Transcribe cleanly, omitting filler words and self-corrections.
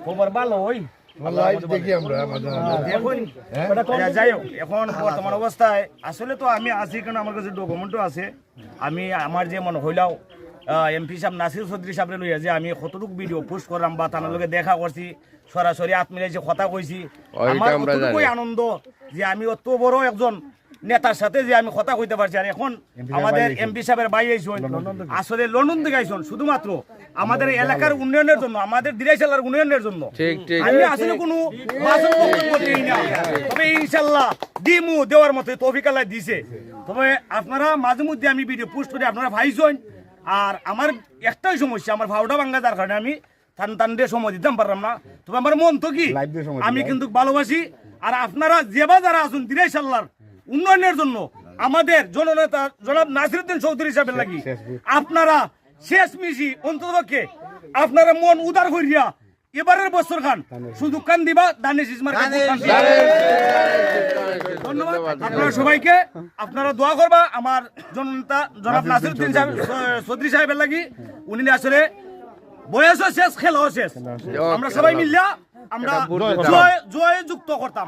খবর ভালো ওই দেখি আমরা যাই হোক এখন বর্তমান অবস্থায় আসলে তো আমি আছি কারণ আমার কাছে ডকুমেন্টও আছে আমি আমার যে মনে হইলাও এমপি সাহেব নাসির চৌধুরী সাহেব লইয়া যে আমি কতটুকু ভিডিও পোস্ট করলাম বা তার লগে দেখা করছি সরাসরি হাত মিলাইছে কথা কইছি আমার কতটুকুই আনন্দ যে আমি অত বড় একজন নেতার সাথে যে আমি কথা কইতে পারছি আর এখন আমাদের এমপি সাহেবের ভাই আইসন আসলে লন্ডন থেকে আইসন শুধুমাত্র আমাদের এলাকার উন্নয়নের জন্য আমাদের দিরাইশালার উন্নয়নের জন্য আমি আসলে কোনো বাসন বক্তব্য দিই না তবে ইনশাল্লাহ দিমু দেওয়ার মতো তৌফিক আল্লাহ দিছে তবে আপনারা মাঝে মধ্যে আমি ভিডিও পোস্ট করি আপনারা ভাইসন আর আমার একটাই সমস্যা আমার ভাওটা ভাঙ্গা যার কারণে আমি টান দিয়ে সময় দিতাম পারলাম না তবে আমার মন তো কি আমি কিন্তু ভালোবাসি আর আপনারা যেবা যারা আসুন দিরাইশাল্লার উন্নয়নের জন্য আমাদের জননেতা জনাব নাসিরউদ্দিন চৌধুরী সাহেবের লাগি আপনারা শেষ মিশি অন্ততপক্ষে আপনারা মন উদার করিয়া এবারের বছর খান শুধু কান দিবা দানিশ ইসমার ধন্যবাদ আপনারা সবাইকে আপনারা দোয়া করবা আমার জননেতা জনাব নাসিরউদ্দিন চৌধুরী সাহেবের লাগি উনি আসলে বয়সও শেষ খেলাও শেষ আমরা সবাই মিলিয়া আমরা জয় যুক্ত করতাম